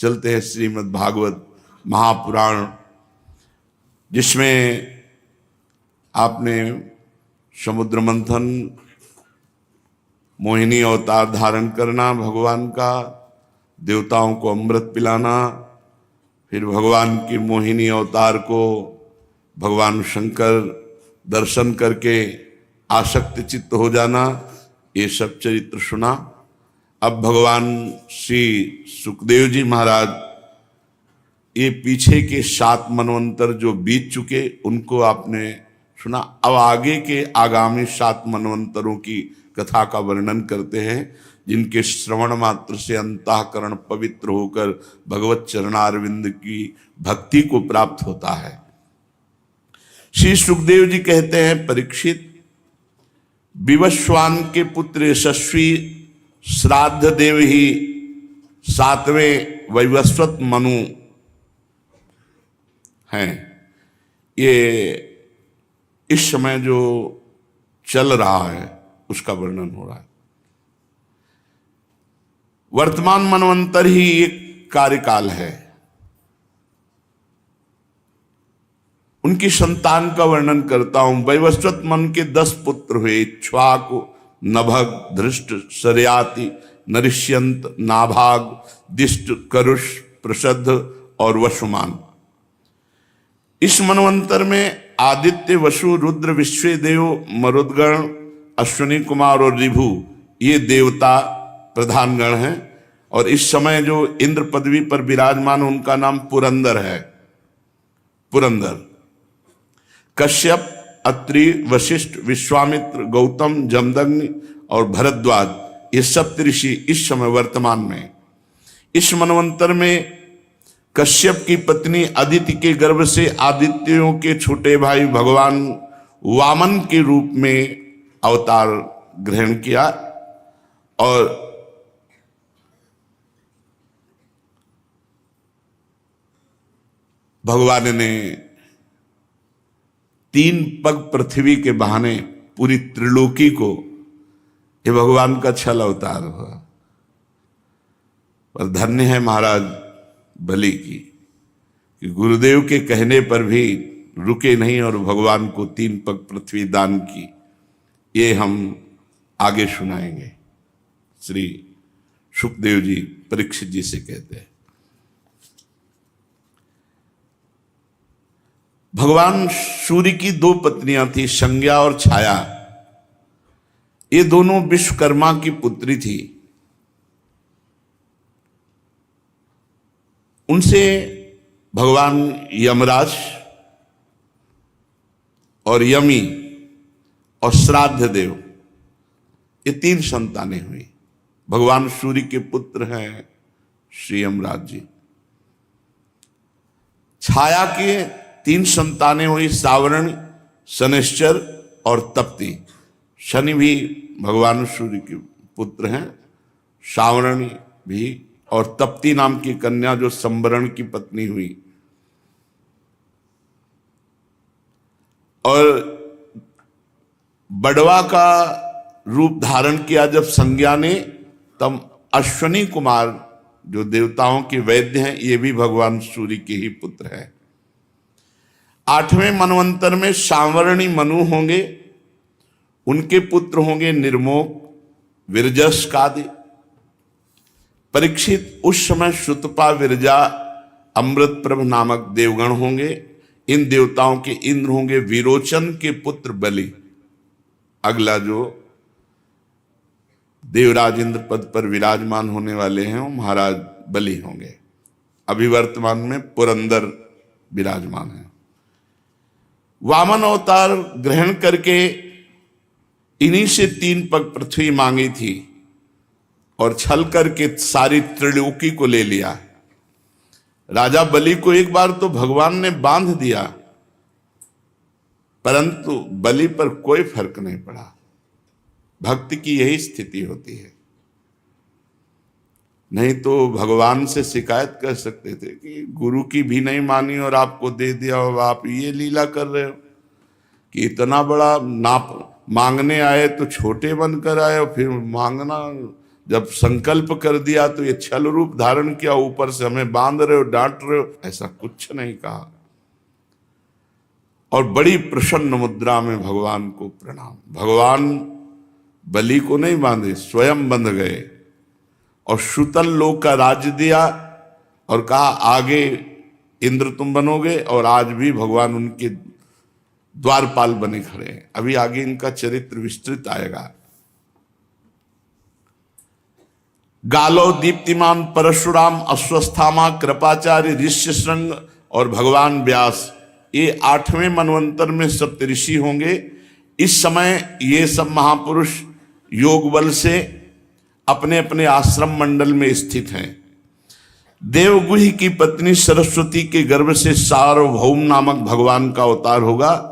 चलते हैं श्रीमद् भागवत महापुराण, जिसमें आपने समुद्र मंथन, मोहिनी अवतार धारण करना भगवान का, देवताओं को अमृत पिलाना, फिर भगवान की मोहिनी अवतार को भगवान शंकर दर्शन करके आसक्त चित्त हो जाना, ये सब चरित्र सुना। अब भगवान श्री सुखदेव जी महाराज ये पीछे के 7 मनवंतर जो बीत चुके उनको आपने सुना। अब आगे के आगामी 7 मनवंतरों की कथा का वर्णन करते हैं, जिनके श्रवण मात्र से अंतःकरण पवित्र होकर भगवत चरणारविंद की भक्ति को प्राप्त होता है। श्री सुखदेव जी कहते हैं, परीक्षित, विवस्वान के पुत्र यशस्वी श्राद्ध देव ही 7वें वैवस्वत मनु हैं। ये इस समय जो चल रहा है उसका वर्णन हो रहा है। वर्तमान मनवंतर ही एक कार्यकाल है। उनकी संतान का वर्णन करता हूं। वैवस्वत मन के 10 पुत्र हुए, इक्ष्वाकु, नभग, धृष्ट, शर्याति, नरिष्यंत, नाभाग, दिष्ट, करुष, प्रसद्ध और वसुमान। इस मनवंतर में आदित्य, वसु, रुद्र, विश्वेदेव, मरुदगण, अश्विनी कुमार और ऋभु ये देवता प्रधान गण हैं। और इस समय जो इंद्र पदवी पर विराजमान उनका नाम पुरंदर है। पुरंदर, कश्यप, अत्रि, वशिष्ठ, विश्वामित्र, गौतम, जमदग्नि और भरद्वाज ये सप्तऋषि इस समय वर्तमान में। इस मनवंतर में कश्यप की पत्नी अदिति के गर्भ से आदित्यों के छोटे भाई भगवान वामन के रूप में अवतार ग्रहण किया और भगवान ने 3 पग पृथ्वी के बहाने पूरी त्रिलोकी को, ये भगवान का छल अवतार हुआ। पर धन्य है महाराज बलि की कि गुरुदेव के कहने पर भी रुके नहीं और भगवान को 3 पग पृथ्वी दान की। ये हम आगे सुनाएंगे। श्री सुखदेव जी परीक्षित जी से कहते हैं, भगवान सूर्य की 2 पत्नियां थी, संज्ञा और छाया। ये दोनों विश्वकर्मा की पुत्री थी। उनसे भगवान यमराज और यमी और श्राद्ध देव ये 3 संतानें हुई। भगवान सूर्य के पुत्र हैं श्री यमराज जी। छाया के 3 संतानें हुई, सावरण, शनिश्चर और तप्ती। शनि भी भगवान सूर्य के पुत्र हैं, सावरण भी, और तप्ती नाम की कन्या जो संवरण की पत्नी हुई। और बड़वा का रूप धारण किया जब संज्ञा ने, तब अश्विनी कुमार जो देवताओं के वैद्य हैं ये भी भगवान सूर्य के ही पुत्र हैं। 8वें मनवंतर में सांवरणी मनु होंगे, उनके पुत्र होंगे निर्मोक, विरजस कादि। परीक्षित, उस समय श्रुतपा, विरजा, अमृतप्रभ नामक देवगण होंगे। इन देवताओं के इंद्र होंगे विरोचन के पुत्र बलि। अगला जो देवराज इंद्र पद पर विराजमान होने वाले हैं वो महाराज बलि होंगे। अभी वर्तमान में पुरंदर विराजमान है। वामन अवतार ग्रहण करके इन्हीं से 3 पग पृथ्वी मांगी थी और छल करके सारी त्रिलोकी को ले लिया। राजा बलि को एक बार तो भगवान ने बांध दिया, परंतु बलि पर कोई फर्क नहीं पड़ा। भक्ति की यही स्थिति होती है। नहीं तो भगवान से शिकायत कर सकते थे कि गुरु की भी नहीं मानी और आपको दे दिया, और आप ये लीला कर रहे हो कि इतना बड़ा नाप मांगने आए तो छोटे बनकर आए और फिर मांगना जब संकल्प कर दिया तो ये छल रूप धारण किया, ऊपर से हमें बांध रहे हो, डांट रहे हो, ऐसा कुछ नहीं कहा। और बड़ी प्रसन्न मुद्रा में भगवान को प्रणाम। भगवान बलि को नहीं बांधे, स्वयं बंध गए और सुतल लोक का राज्य दिया और कहा आगे इंद्र तुम बनोगे। और आज भी भगवान उनके द्वारपाल बने खड़े हैं। अभी आगे इनका चरित्र विस्तृत आएगा। गालो दीप्तिमान परशुराम अश्वस्थामा कृपाचार्य ऋष्यशृंग और भगवान व्यास, ये 8वें मनवंतर में सप्तऋषि होंगे। इस समय ये सब महापुरुष योग बल से अपने अपने आश्रम मंडल में स्थित हैं। देवगुहि की पत्नी सरस्वती के गर्भ से सार्वभौम नामक भगवान का अवतार होगा।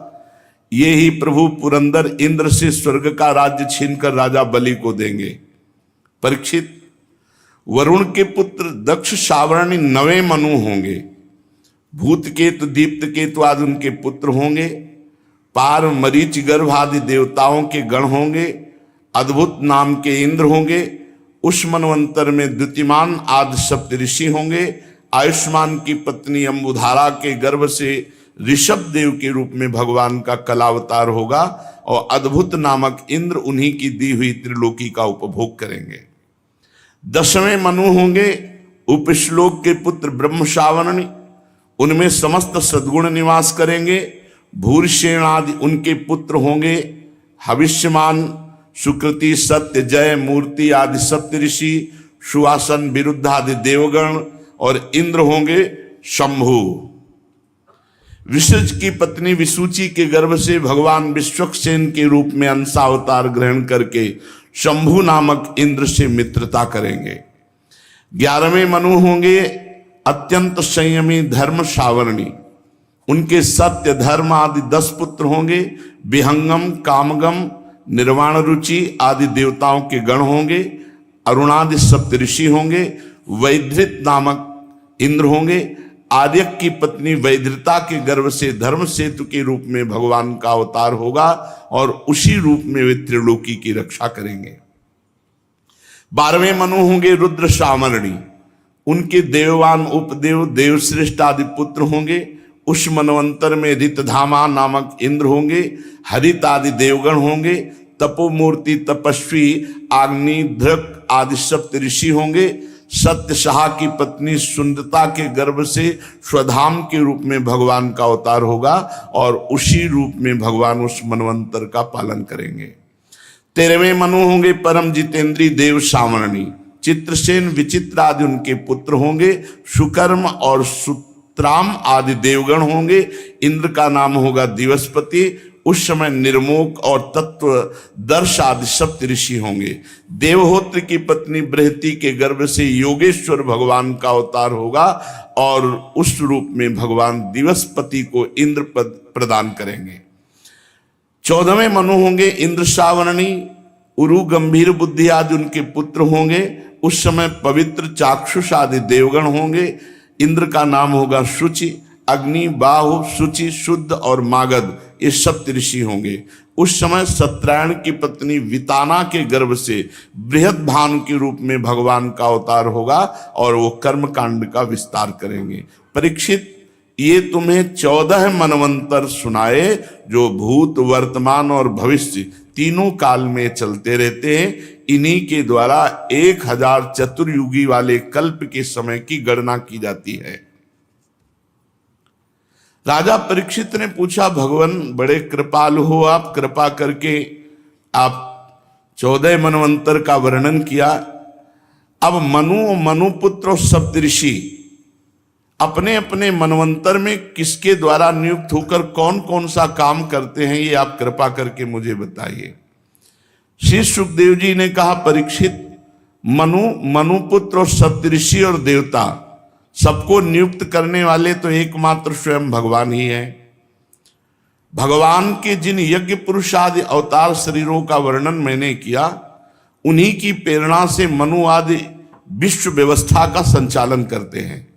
ये ही प्रभु पुरंदर इंद्र से स्वर्ग का राज्य छीनकर राजा बलि को देंगे। परीक्षित, वरुण के पुत्र दक्ष सावरणी 9 मनु होंगे। भूत केतु दीप्त केतु आदि उनके पुत्र होंगे। पार मरीच गर्भ आदि देवताओं के गण होंगे। अद्भुत नाम के इंद्र होंगे। उस मनवंतर में द्युतिमान आदि सप्तऋषि होंगे। आयुष्मान की पत्नी अम्बुधारा के गर्भ से ऋषभ देव के रूप में भगवान का कलावतार होगा और अद्भुत नामक इंद्र उन्हीं की दी हुई त्रिलोकी का उपभोग करेंगे। 10वें मनु होंगे उपश्लोक के पुत्र ब्रह्म सावरणी, उनमें समस्त सद्गुण निवास करेंगे। भूरिसेन आदि उनके पुत्र होंगे। हविष्यमान, सुकृति, सत्य, जय, मूर्ति आदि सप्तऋषि, सुवासन, विरुद्ध आदि देवगण और इंद्र होंगे शंभु। विसृज की पत्नी विसूची के गर्भ से भगवान विश्वक्सेन के रूप में अंशावतार ग्रहण करके शंभु नामक इंद्र से मित्रता करेंगे। 11वें मनु होंगे अत्यंत संयमी धर्म सावरणी, उनके सत्य, धर्म आदि 10 पुत्र होंगे। विहंगम, कामगम, निर्वाण रुचि आदि देवताओं के गण होंगे। अरुणादि सप्तऋषि होंगे। वैधृत नामक इंद्र होंगे। आर्यक की पत्नी वैधृता के गर्भ से धर्म सेतु के रूप में भगवान का अवतार होगा और उसी रूप में वे त्रिलोकी की रक्षा करेंगे। 12वें मनु होंगे रुद्र सावरणी, उनके देववान, उपदेव, देवश्रेष्ठ आदि पुत्र होंगे। उस मनवंतर में ऋतधामा नामक इंद्र होंगे। हरित आदि देवगण होंगे। तपोमूर्ति, तपस्वी, आग्निध्रक आदि सप्तऋषि होंगे। सत्य सहा की पत्नी सुंदता के गर्भ से स्वधाम के रूप में भगवान का अवतार होगा और उसी रूप में भगवान उस मनवंतर का पालन करेंगे। 13वें मनु होंगे परम जितेंद्री देव सावरणी, चित्रसेन, विचित्र आदि उनके पुत्र होंगे। सुकर्म और सुत्राम आदि देवगण होंगे। इंद्र का नाम होगा दिवसपति। उस समय निर्मोक और तत्वदर्श आदि सप्तऋषि होंगे। देवहोत्र की पत्नी बृहति के गर्भ से योगेश्वर भगवान का अवतार होगा और उस रूप में भगवान दिवसपति को इंद्र पद प्रदान करेंगे। 14वें मनु होंगे इंद्र सावरणी, उरु, गंभीर बुद्धि आदि उनके पुत्र होंगे। उस समय पवित्र चाक्षुष आदि देवगण होंगे। इंद्र का नाम होगा शुचि। अग्नि, बाहु, शुचि, शुद्ध और मागध ये सप्तऋषि होंगे। उस समय सत्यायन की पत्नी विताना के गर्भ से बृहद भानु के रूप में भगवान का अवतार होगा और वो कर्म कांड का विस्तार करेंगे। परीक्षित, ये तुम्हें 14 मनवंतर सुनाए जो भूत, वर्तमान और भविष्य तीनों काल में चलते रहते हैं। इन्हीं के द्वारा 1000 चतुर्युगी वाले कल्प के समय की गणना की जाती है। राजा परीक्षित ने पूछा, भगवान बड़े कृपालु हो, आप कृपा करके आप 14 मनवंतर का वर्णन किया। अब मनुपुत्र और सप्तऋषि अपने अपने मनवंतर में किसके द्वारा नियुक्त होकर कौन कौन सा काम करते हैं, ये आप कृपा करके मुझे बताइए। श्री सुखदेव जी ने कहा, परीक्षित, मनुपुत्र और सप्तऋषि और देवता सबको नियुक्त करने वाले तो एकमात्र स्वयं भगवान ही है। भगवान के जिन यज्ञ पुरुष आदि अवतार शरीरों का वर्णन मैंने किया, उन्हीं की प्रेरणा से मनु आदि विश्व व्यवस्था का संचालन करते हैं।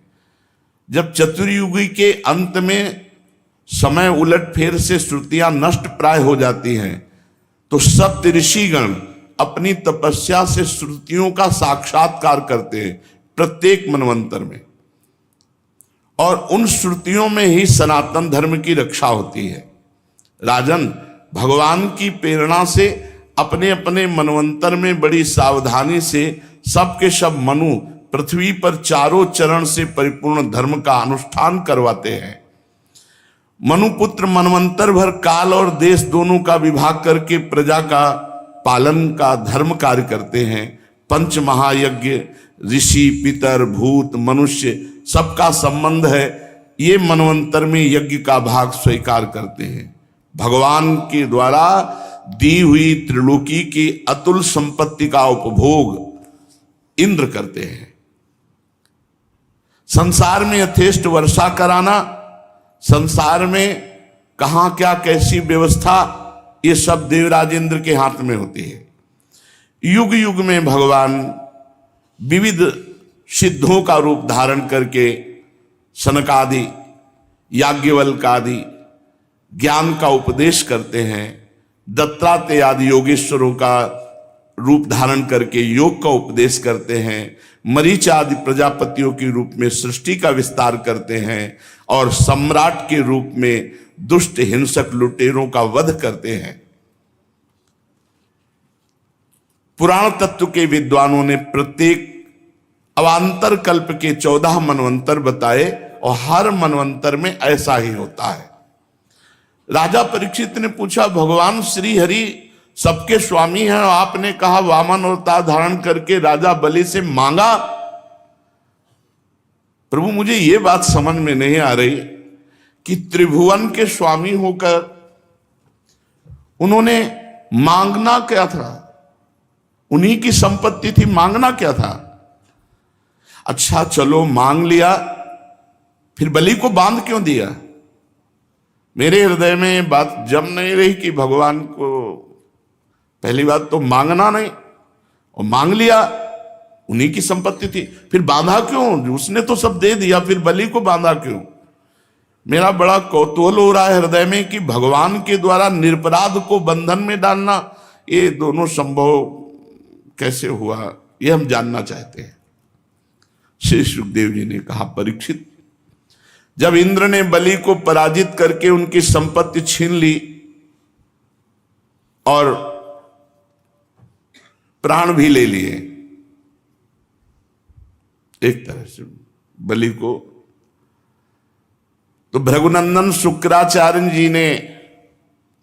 जब चतुर्युगी के अंत में समय उलट फेर से श्रुतियां नष्ट प्राय हो जाती हैं तो सप्तऋषिगण अपनी तपस्या से श्रुतियों का साक्षात्कार करते हैं प्रत्येक मनवंतर में, और उन श्रुतियों में ही सनातन धर्म की रक्षा होती है। राजन, भगवान की प्रेरणा से अपने अपने मनवंतर में बड़ी सावधानी से सबके सब मनु पृथ्वी पर चारों चरण से परिपूर्ण धर्म का अनुष्ठान करवाते हैं। मनुपुत्र मनवंतर भर काल और देश दोनों का विभाग करके प्रजा का पालन का धर्म कार्य करते हैं। पंच महायज्ञ, ऋषि, पितर, भूत, मनुष्य सबका संबंध है। ये मनवंतर में यज्ञ का भाग स्वीकार करते हैं। भगवान के द्वारा दी हुई त्रिलोकी की अतुल संपत्ति का उपभोग इंद्र करते हैं। संसार में यथेष्ट वर्षा कराना, संसार में कहां क्या कैसी व्यवस्था, ये सब देवराज इंद्र के हाथ में होती है। युग युग में भगवान विविध सिद्धों का रूप धारण करके सनकादि, याज्ञवल्क आदि ज्ञान का उपदेश करते हैं। दत्तात्रेय आदि योगेश्वरों का रूप धारण करके योग का उपदेश करते हैं। मरीच आदि प्रजापतियों के रूप में सृष्टि का विस्तार करते हैं, और सम्राट के रूप में दुष्ट हिंसक लुटेरों का वध करते हैं। पुराण तत्व के विद्वानों ने प्रत्येक अवान्तर कल्प के 14 मनवंतर बताए, और हर मनवंतर में ऐसा ही होता है। राजा परीक्षित ने पूछा, भगवान श्री हरि सबके स्वामी हैं, और आपने कहा वामन अवतार धारण करके राजा बलि से मांगा। प्रभु, मुझे ये बात समझ में नहीं आ रही कि त्रिभुवन के स्वामी होकर उन्होंने मांगना क्या था? उन्हीं की संपत्ति थी, मांगना क्या था? अच्छा चलो मांग लिया, फिर बलि को बांध क्यों दिया? मेरे हृदय में बात जम नहीं रही कि भगवान को पहली बात तो मांगना नहीं, और मांग लिया, उन्हीं की संपत्ति थी, फिर बांधा क्यों? उसने तो सब दे दिया, फिर बलि को बांधा क्यों? मेरा बड़ा कौतूहल हो रहा है हृदय में कि भगवान के द्वारा निरपराध को बंधन में डालना, ये दोनों संभव कैसे हुआ, ये हम जानना चाहते हैं। श्री सुखदेव जी ने कहा, परीक्षित, जब इंद्र ने बलि को पराजित करके उनकी संपत्ति छीन ली और प्राण भी ले लिए, एक तरह से बलि को, तो भृगुनंदन शुक्राचार्य जी ने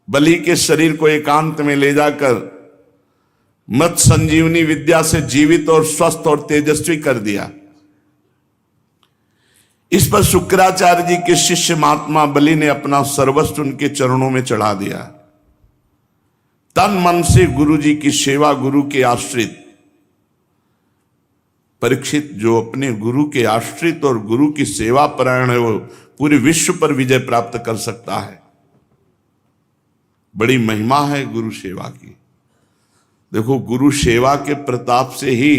बलि के शरीर को एकांत में ले जाकर मत संजीवनी विद्या से जीवित और स्वस्थ और तेजस्वी कर दिया। इस पर शुक्राचार्य जी के शिष्य महात्मा बलि ने अपना सर्वस्व उनके चरणों में चढ़ा दिया। तन मन से गुरु जी की सेवा, गुरु के आश्रित परीक्षित, जो अपने गुरु के आश्रित और गुरु की सेवा परायण है, वो पूरे विश्व पर विजय प्राप्त कर सकता है। बड़ी महिमा है गुरु सेवा की। देखो, गुरु सेवा के प्रताप से ही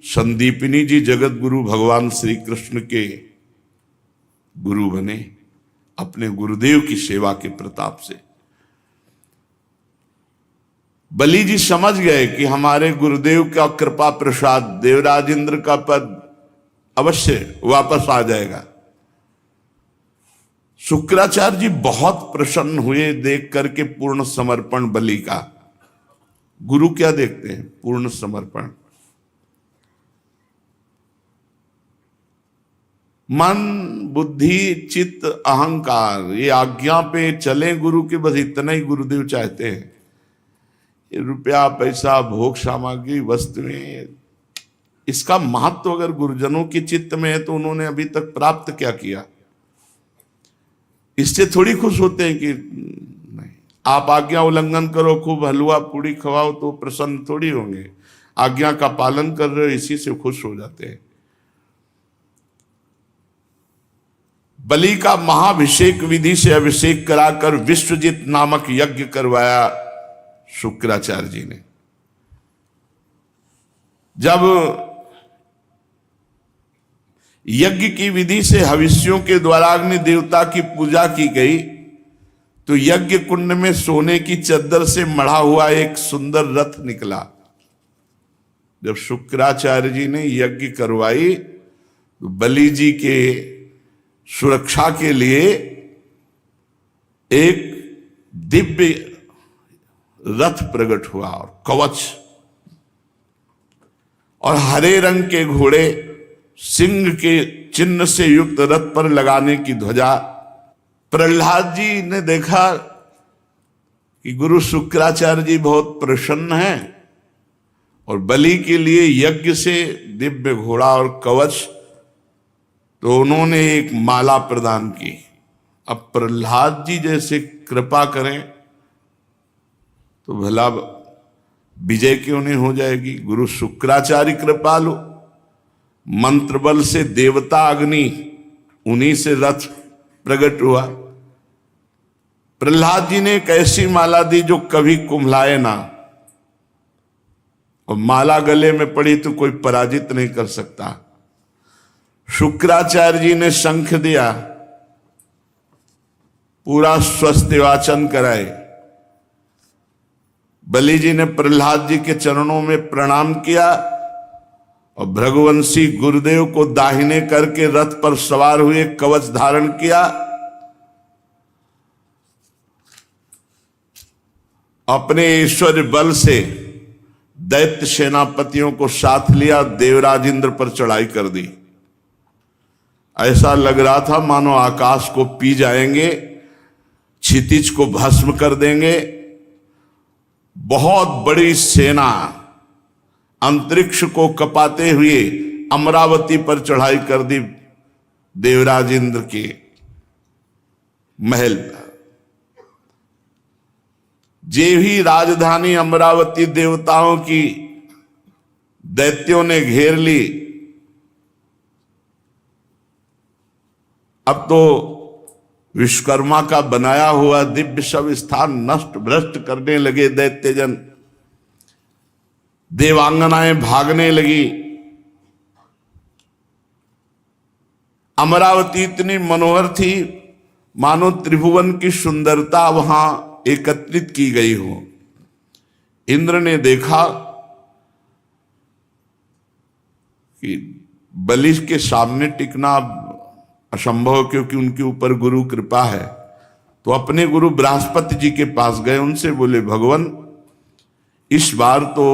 संदीपिनी जी जगत गुरु भगवान श्री कृष्ण के गुरु बने, अपने गुरुदेव की सेवा के प्रताप से। बलि जी समझ गए कि हमारे गुरुदेव का कृपा प्रसाद, देवराज इंद्र का पद अवश्य वापस आ जाएगा। शुक्राचार्य जी बहुत प्रसन्न हुए देख करके पूर्ण समर्पण बलि का। गुरु क्या देखते हैं? पूर्ण समर्पण। मन, बुद्धि, चित्त, अहंकार, ये आज्ञा पे चले गुरु के, बस इतना ही गुरुदेव चाहते हैं। ये रुपया, पैसा, भोग सामग्री, वस्तुएं, इसका महत्व अगर गुरुजनों के चित्त में है तो उन्होंने अभी तक प्राप्त क्या किया? इससे थोड़ी खुश होते हैं कि नहीं, आप आज्ञा उल्लंघन करो, खूब हलवा पूड़ी खवाओ तो प्रसन्न थोड़ी होंगे। आज्ञा का पालन कर रहे हो, इसी से खुश हो जाते हैं। बलि का महाभिषेक विधि से अभिषेक कराकर विश्वजित नामक यज्ञ करवाया शुक्राचार्य जी ने। जब यज्ञ की विधि से हविष्यों के द्वारा अग्नि देवता की पूजा की गई तो यज्ञ कुंड में सोने की चद्दर से मढ़ा हुआ एक सुंदर रथ निकला। जब शुक्राचार्य जी ने यज्ञ करवाई तो बलि जी के सुरक्षा के लिए एक दिव्य रथ प्रकट हुआ और कवच और हरे रंग के घोड़े, सिंह के चिन्ह से युक्त रथ पर लगाने की ध्वजा। प्रहलाद जी ने देखा कि गुरु शुक्राचार्य जी बहुत प्रसन्न हैं और बलि के लिए यज्ञ से दिव्य घोड़ा और कवच, तो उन्होंने एक माला प्रदान की। अब प्रहलाद जी जैसे कृपा करें तो भला विजय क्यों नहीं हो जाएगी। गुरु शुक्राचार्य कृपालु, मंत्र बल से देवता अग्नि, उन्हीं से रथ प्रकट हुआ। प्रहलाद जी ने एक ऐसी माला दी जो कभी कुम्हलाए ना, और माला गले में पड़ी तो कोई पराजित नहीं कर सकता। शुक्राचार्य जी ने शंख दिया, पूरा स्वस्ति वाचन कराए। बलि जी ने प्रहलाद जी के चरणों में प्रणाम किया और भृगुवंशी गुरुदेव को दाहिने करके रथ पर सवार हुए, कवच धारण किया। अपने ईश्वर बल से दैत्य सेनापतियों को साथ लिया, देवराज इंद्र पर चढ़ाई कर दी। ऐसा लग रहा था मानो आकाश को पी जाएंगे, क्षितिज को भस्म कर देंगे। बहुत बड़ी सेना अंतरिक्ष को कपाते हुए अमरावती पर चढ़ाई कर दी, देवराज इंद्र के महल पर। जे भी राजधानी अमरावती देवताओं की दैत्यों ने घेर ली। अब तो विश्वकर्मा का बनाया हुआ दिव्य सब स्थान नष्ट भ्रष्ट करने लगे दैत्यजन। देवांगनाएं भागने लगी। अमरावती इतनी मनोहर थी मानो त्रिभुवन की सुंदरता वहां एकत्रित की गई हो। इंद्र ने देखा कि बलि के सामने टिकना असंभव, क्योंकि उनके ऊपर गुरु कृपा है। तो अपने गुरु बृहस्पति जी के पास गए, उनसे बोले भगवान इस बार तो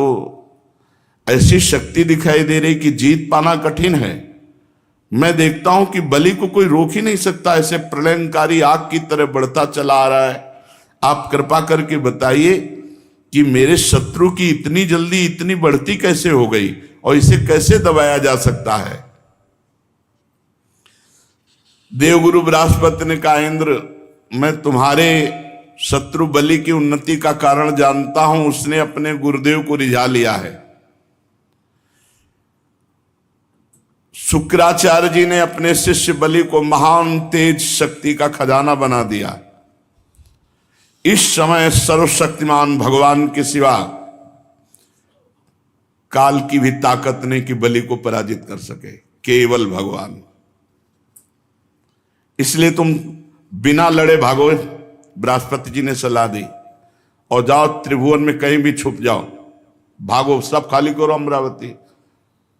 ऐसी शक्ति दिखाई दे रही कि जीत पाना कठिन है। मैं देखता हूं कि बलि को कोई रोक ही नहीं सकता, ऐसे प्रलयंकारी आग की तरह बढ़ता चला आ रहा है। आप कृपा करके बताइए कि मेरे शत्रु की इतनी जल्दी इतनी बढ़ती कैसे हो गई और इसे कैसे दबाया जा सकता है। देवगुरु बृहस्पति ने कहा इंद्र, मैं तुम्हारे शत्रु बलि की उन्नति का कारण जानता हूं। उसने अपने गुरुदेव को रिझा लिया है। शुक्राचार्य जी ने अपने शिष्य बलि को महान तेज शक्ति का खजाना बना दिया। इस समय सर्वशक्तिमान भगवान के सिवा काल की भी ताकत नहीं कि बलि को पराजित कर सके, केवल भगवान। इसलिए तुम बिना लड़े भागो, बृहस्पति जी ने सलाह दी, और जाओ त्रिभुवन में कहीं भी छुप जाओ, भागो, सब खाली करो अमरावती।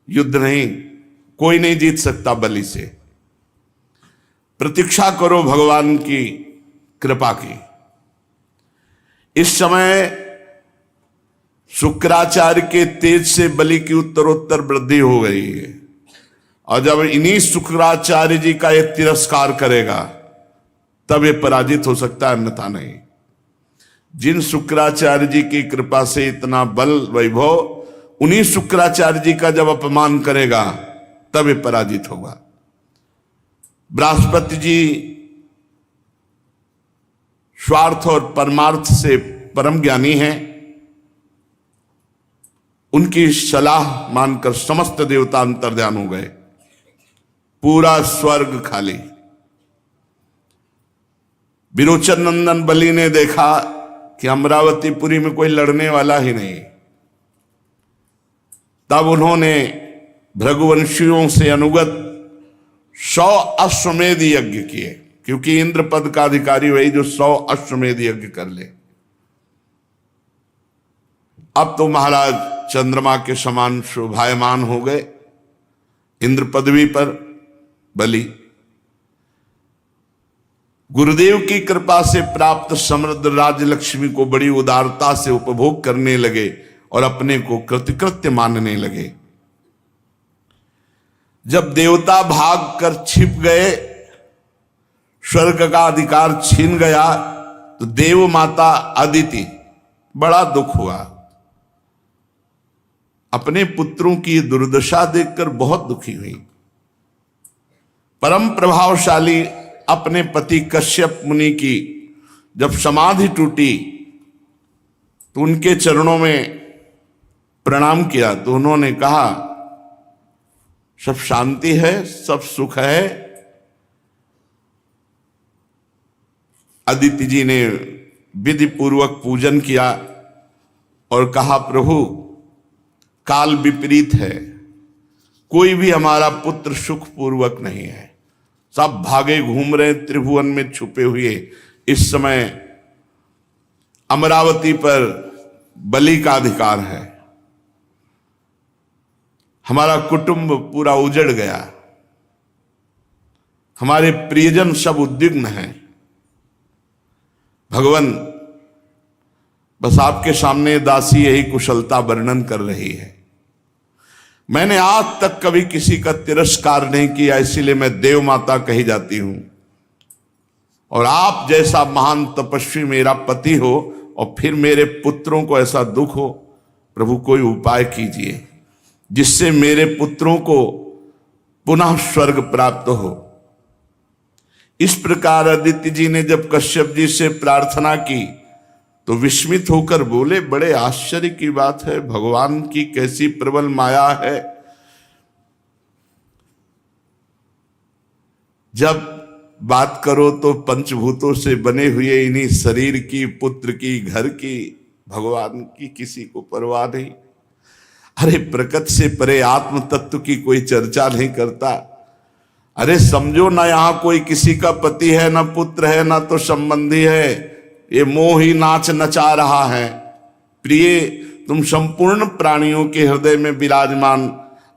युद्ध नहीं, कोई नहीं जीत सकता बलि से। प्रतीक्षा करो भगवान की कृपा की। इस समय शुक्राचार्य के तेज से बलि की उत्तरोत्तर वृद्धि हो गई है, और जब इन्हीं शुक्राचार्य जी का ये तिरस्कार करेगा तब ये पराजित हो सकता है, अन्यथा नहीं। जिन शुक्राचार्य जी की कृपा से इतना बल वैभव, उन्हीं शुक्राचार्य जी का जब अपमान करेगा तब ये पराजित होगा। बृहस्पति जी स्वार्थ और परमार्थ से परम ज्ञानी हैं। उनकी सलाह मानकर समस्त देवता अंतर्ध्यान हो गए, पूरा स्वर्ग खाली। विरोचन नंदन बलि ने देखा कि अमरावतीपुरी में कोई लड़ने वाला ही नहीं। तब उन्होंने भृगुवंशियों से अनुगत 100 अश्वमेध यज्ञ किए, क्योंकि इंद्र पद का अधिकारी वही जो 100 अश्वमेध यज्ञ कर ले। अब तो महाराज चंद्रमा के समान शोभायमान हो गए इंद्र पदवी पर बलि। गुरुदेव की कृपा से प्राप्त समृद्ध राजलक्ष्मी को बड़ी उदारता से उपभोग करने लगे और अपने को कृतकृत्य मानने लगे। जब देवता भाग कर छिप गए, स्वर्ग का अधिकार छीन गया, तो देव माता अदिति बड़ा दुख हुआ। अपने पुत्रों की दुर्दशा देखकर बहुत दुखी हुई। परम प्रभावशाली अपने पति कश्यप मुनि की जब समाधि टूटी तो उनके चरणों में प्रणाम किया। तो उन्होंने कहा, सब शांति है, सब सुख है। अदिति जी ने विधि पूर्वक पूजन किया और कहा, प्रभु काल विपरीत है, कोई भी हमारा पुत्र सुख पूर्वक नहीं है, सब भागे घूम रहे त्रिभुवन में छुपे हुए। इस समय अमरावती पर बलि का अधिकार है, हमारा कुटुंब पूरा उजड़ गया, हमारे प्रियजन सब उद्विग्न हैं। भगवान, बस आपके सामने दासी यही कुशलता वर्णन कर रही है। मैंने आज तक कभी किसी का तिरस्कार नहीं किया, इसीलिए मैं देव माता कही जाती हूं। और आप जैसा महान तपस्वी मेरा पति हो और फिर मेरे पुत्रों को ऐसा दुख हो, प्रभु कोई उपाय कीजिए जिससे मेरे पुत्रों को पुनः स्वर्ग प्राप्त हो। इस प्रकार अदिति जी ने जब कश्यप जी से प्रार्थना की तो विस्मित होकर बोले, बड़े आश्चर्य की बात है, भगवान की कैसी प्रबल माया है। जब बात करो तो पंचभूतों से बने हुए इन्हीं शरीर की, पुत्र की, घर की, भगवान की किसी को परवाह नहीं। अरे प्रकृत से परे आत्म तत्व की कोई चर्चा नहीं करता। अरे समझो ना, यहां कोई किसी का पति है, ना पुत्र है, ना तो संबंधी है, ये मोह ही नाच नचा रहा है। प्रिय, तुम संपूर्ण प्राणियों के हृदय में विराजमान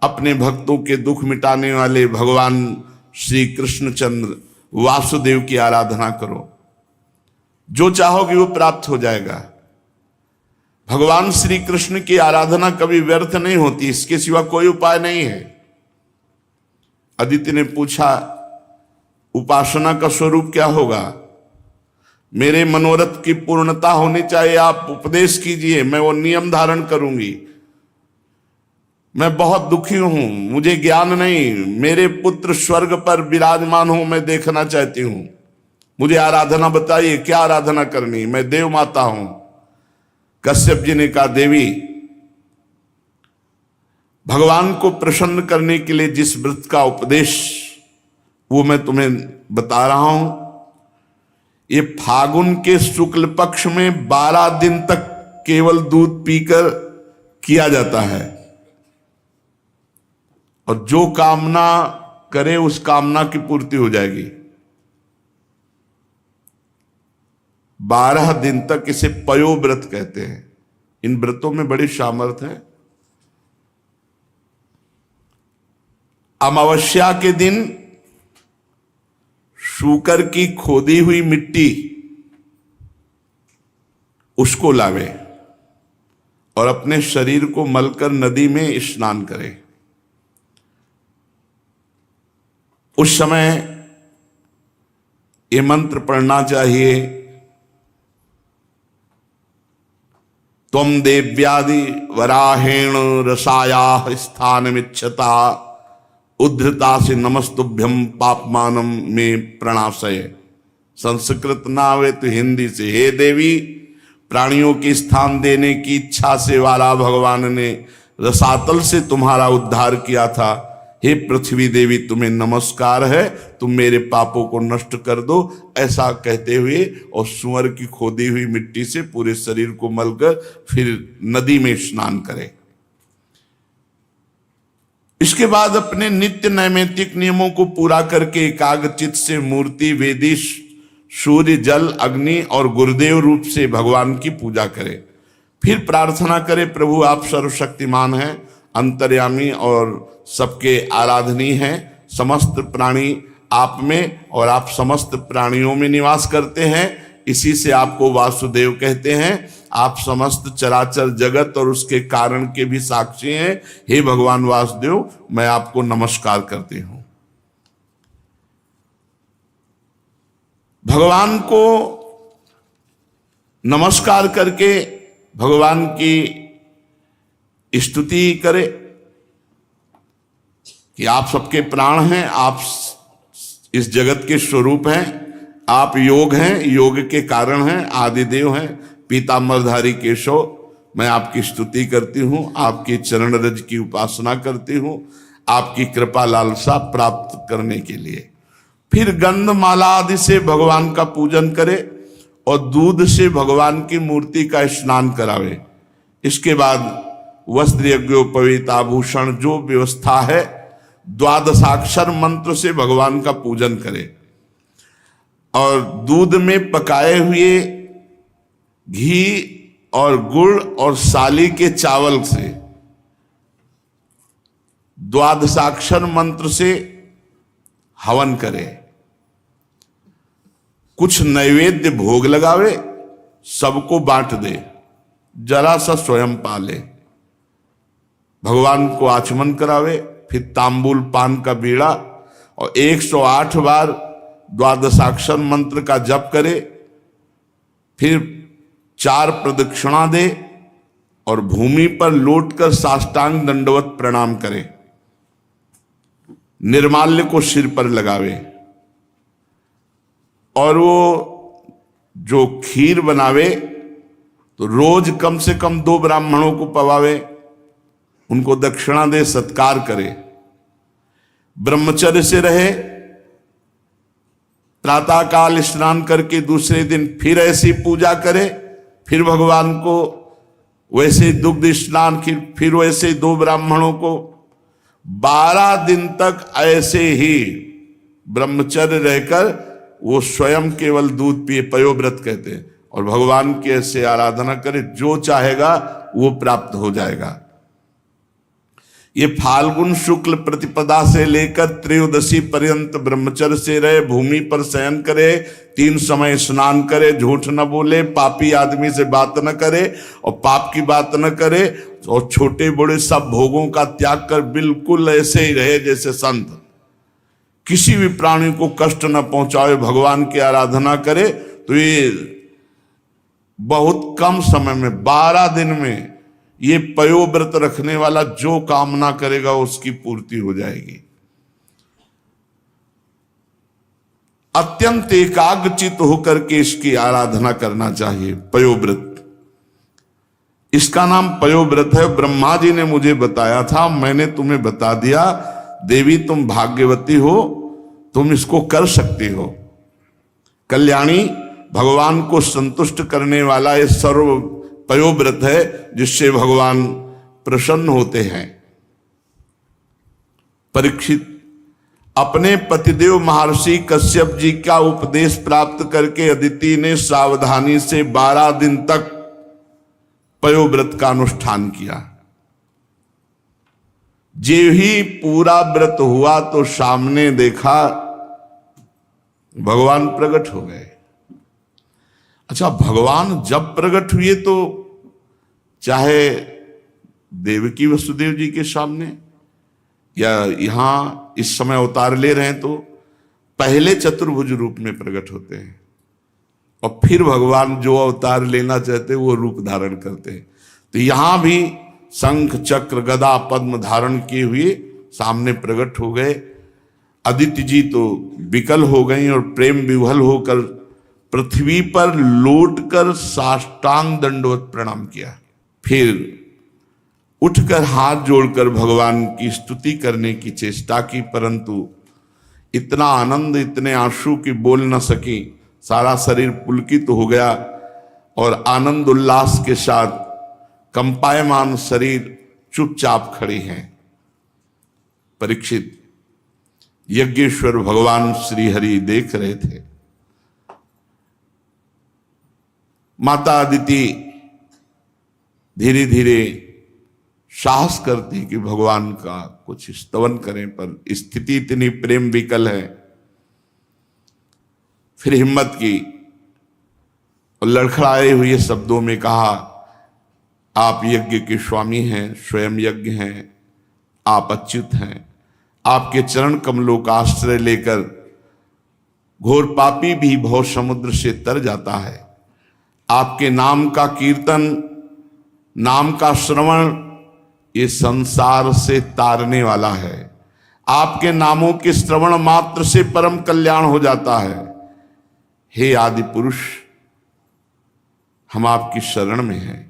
अपने भक्तों के दुख मिटाने वाले भगवान श्री कृष्णचंद्र वासुदेव की आराधना करो, जो चाहोगे वो प्राप्त हो जाएगा। भगवान श्री कृष्ण की आराधना कभी व्यर्थ नहीं होती, इसके सिवा कोई उपाय नहीं है। अदिति ने पूछा, उपासना का स्वरूप क्या होगा? मेरे मनोरथ की पूर्णता होनी चाहिए, आप उपदेश कीजिए, मैं वो नियम धारण करूंगी। मैं बहुत दुखी हूं, मुझे ज्ञान नहीं, मेरे पुत्र स्वर्ग पर विराजमान हो, मैं देखना चाहती हूं, मुझे आराधना बताइए, क्या आराधना करनी, मैं देव माता हूं। कश्यप जी ने कहा, देवी, भगवान को प्रसन्न करने के लिए जिस व्रत का उपदेश वो मैं तुम्हें बता रहा हूं, ये फागुन के शुक्ल पक्ष में 12 दिन तक केवल दूध पीकर किया जाता है, और जो कामना करे उस कामना की पूर्ति हो जाएगी। 12 दिन तक इसे पयो व्रत कहते हैं। इन व्रतों में बड़ी सामर्थ्य है। अमावस्या के दिन शूकर की खोदी हुई मिट्टी उसको लावे और अपने शरीर को मलकर नदी में स्नान करे। उस समय ये मंत्र पढ़ना चाहिए, त्वं देव्यादि वराहेण रसायाः स्थानमिच्छता उद्धृता से नमस्तुभ्यम पापमानम में प्रणाशय। संस्कृत ना आवे तो हिंदी से, हे देवी, प्राणियों के स्थान देने की इच्छा से वाला भगवान ने रसातल से तुम्हारा उद्धार किया था। हे पृथ्वी देवी, तुम्हें नमस्कार है, तुम मेरे पापों को नष्ट कर दो। ऐसा कहते हुए और सुअर की खोदी हुई मिट्टी से पूरे शरीर को मलकर फिर नदी में स्नान करें। इसके बाद अपने नित्य नैमित्तिक नियमों को पूरा करके एकाग्रचित से मूर्ति, वेदी, सूर्य, जल, अग्नि और गुरुदेव रूप से भगवान की पूजा करें। फिर प्रार्थना करें, प्रभु आप सर्वशक्तिमान हैं, अंतर्यामी और सबके आराधनीय हैं, समस्त प्राणी आप में और आप समस्त प्राणियों में निवास करते हैं, इसी से आपको वासुदेव कहते हैं। आप समस्त चराचर जगत और उसके कारण के भी साक्षी हैं। हे भगवान वासुदेव, मैं आपको नमस्कार करती हूं। भगवान को नमस्कार करके भगवान की स्तुति करे कि आप सबके प्राण हैं, आप इस जगत के स्वरूप हैं, आप योग हैं, योग के कारण हैं, आदिदेव हैं, पीतांबरधारी केशव। मैं आपकी स्तुति करती हूं, आपकी चरण रज की उपासना करती हूं, आपकी कृपा लालसा प्राप्त करने के लिए। फिर गंधमाला आदि से भगवान का पूजन करे और दूध से भगवान की मूर्ति का स्नान करावे। इसके बाद वस्त्र यज्ञोपवीत आभूषण जो व्यवस्था है, द्वादशाक्षर मंत्र से भगवान का पूजन करे और दूध में पकाए हुए घी और गुड़ और साली के चावल से द्वादशाक्षर मंत्र से हवन करे। कुछ नैवेद्य भोग लगावे, सबको बांट दे, जरा सा स्वयं पाले, भगवान को आचमन करावे। फिर तांबूल पान का बीड़ा और 108 बार द्वादशाक्षर मंत्र का जप करे। फिर 4 प्रदक्षिणा दे और भूमि पर लौटकर साष्टांग दंडवत प्रणाम करे। निर्माल्य को सिर पर लगावे और वो जो खीर बनावे तो रोज कम से कम 2 ब्राह्मणों को पवावे, उनको दक्षिणा दे, सत्कार करे। ब्रह्मचर्य से रहे, प्रातःकाल स्नान करके दूसरे दिन फिर ऐसी पूजा करे, फिर भगवान को वैसे दुग्ध स्नान, फिर वैसे 2 ब्राह्मणों को। 12 दिन तक ऐसे ही ब्रह्मचर्य रहकर वो स्वयं केवल दूध पिए, पयोव्रत कहते हैं, और भगवान की ऐसे आराधना करे, जो चाहेगा वो प्राप्त हो जाएगा। ये फाल्गुन शुक्ल प्रतिपदा से लेकर त्रयोदशी पर्यंत ब्रह्मचर्य से रहे, भूमि पर शयन करे, 3 समय स्नान करे, झूठ न बोले, पापी आदमी से बात न करे और पाप की बात न करे, और छोटे बड़े सब भोगों का त्याग कर बिल्कुल ऐसे ही रहे जैसे संत, किसी भी प्राणी को कष्ट न पहुंचाए, भगवान की आराधना करे। तो ये बहुत कम समय में 12 दिन में ये पयोव्रत रखने वाला जो कामना करेगा उसकी पूर्ति हो जाएगी। अत्यंत एकाग्रचित होकर के इसकी आराधना करना चाहिए। पयोव्रत, इसका नाम पयोव्रत है। ब्रह्मा जी ने मुझे बताया था, मैंने तुम्हें बता दिया। देवी तुम भाग्यवती हो, तुम इसको कर सकती हो। कल्याणी, भगवान को संतुष्ट करने वाला ये सर्व पयोव्रत है जिससे भगवान प्रसन्न होते हैं। परीक्षित अपने पतिदेव महर्षि कश्यप जी का उपदेश प्राप्त करके अदिति ने सावधानी से 12 दिन तक पयोव्रत का अनुष्ठान किया। जे ही पूरा व्रत हुआ तो सामने देखा भगवान प्रकट हो गए। अच्छा, भगवान जब प्रकट हुए तो चाहे देवकी वसुदेव जी के सामने या यहां इस समय अवतार ले रहे हैं, तो पहले चतुर्भुज रूप में प्रकट होते हैं और फिर भगवान जो अवतार लेना चाहते हैं वो रूप धारण करते हैं। तो यहां भी शंख चक्र गदा पद्म धारण किए हुए सामने प्रकट हो गए। अदिति जी तो विकल हो गई और प्रेम विह्वल होकर पृथ्वी पर लौटकर साष्टांग दंडवत प्रणाम किया। फिर उठकर हाथ जोड़कर भगवान की स्तुति करने की चेष्टा की, परंतु इतना आनंद, इतने आंसू की बोल न सकी। सारा शरीर पुलकित हो गया और आनंद उल्लास के साथ कंपायमान शरीर चुपचाप खड़ी हैं। परीक्षित, यज्ञेश्वर भगवान श्री हरि देख रहे थे। माता अदिति धीरे धीरे साहस करती कि भगवान का कुछ स्तवन करें, पर स्थिति इतनी प्रेम विकल है। फिर हिम्मत की और लड़खड़ाए हुए शब्दों में कहा, आप यज्ञ के स्वामी हैं, स्वयं यज्ञ हैं, आप अच्युत हैं। आपके चरण कमलों का आश्रय लेकर घोर पापी भी भव समुद्र से तर जाता है। आपके नाम का कीर्तन, नाम का श्रवण ये संसार से तारने वाला है। आपके नामों के श्रवण मात्र से परम कल्याण हो जाता है। हे आदि पुरुष, हम आपकी शरण में हैं।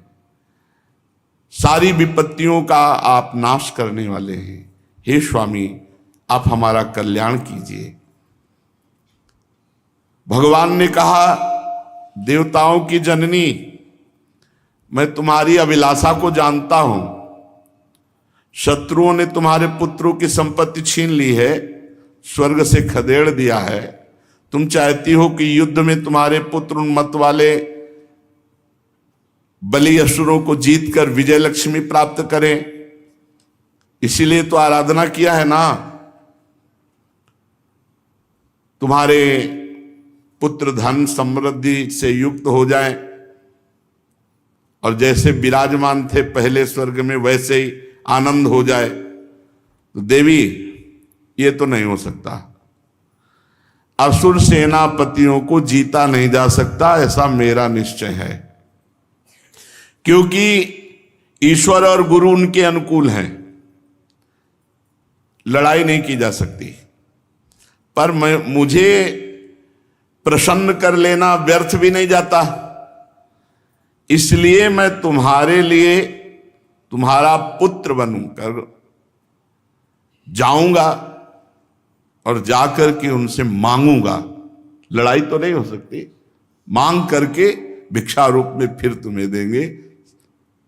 सारी विपत्तियों का आप नाश करने वाले हैं। हे स्वामी, आप हमारा कल्याण कीजिए। भगवान ने कहा, देवताओं की जननी, मैं तुम्हारी अभिलाषा को जानता हूं। शत्रुओं ने तुम्हारे पुत्रों की संपत्ति छीन ली है, स्वर्ग से खदेड़ दिया है। तुम चाहती हो कि युद्ध में तुम्हारे पुत्र उन्मत्त वाले बलि असुरों को जीतकर विजय लक्ष्मी प्राप्त करें, इसीलिए तो आराधना किया है ना। तुम्हारे पुत्र धन समृद्धि से युक्त हो जाएं और जैसे विराजमान थे पहले स्वर्ग में वैसे ही आनंद हो जाए। तो देवी, ये तो नहीं हो सकता। असुर सेनापतियों को जीता नहीं जा सकता, ऐसा मेरा निश्चय है, क्योंकि ईश्वर और गुरु उनके अनुकूल हैं। लड़ाई नहीं की जा सकती, पर मुझे प्रसन्न कर लेना व्यर्थ भी नहीं जाता। इसलिए मैं तुम्हारे लिए तुम्हारा पुत्र बनकर जाऊंगा और जाकर के उनसे मांगूंगा। लड़ाई तो नहीं हो सकती, मांग करके भिक्षा रूप में फिर तुम्हें देंगे।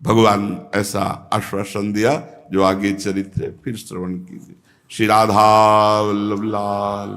भगवान ऐसा आश्वासन दिया, जो आगे चरित्र है फिर श्रवण कीजिए। श्री राधा वल्लभ लाल।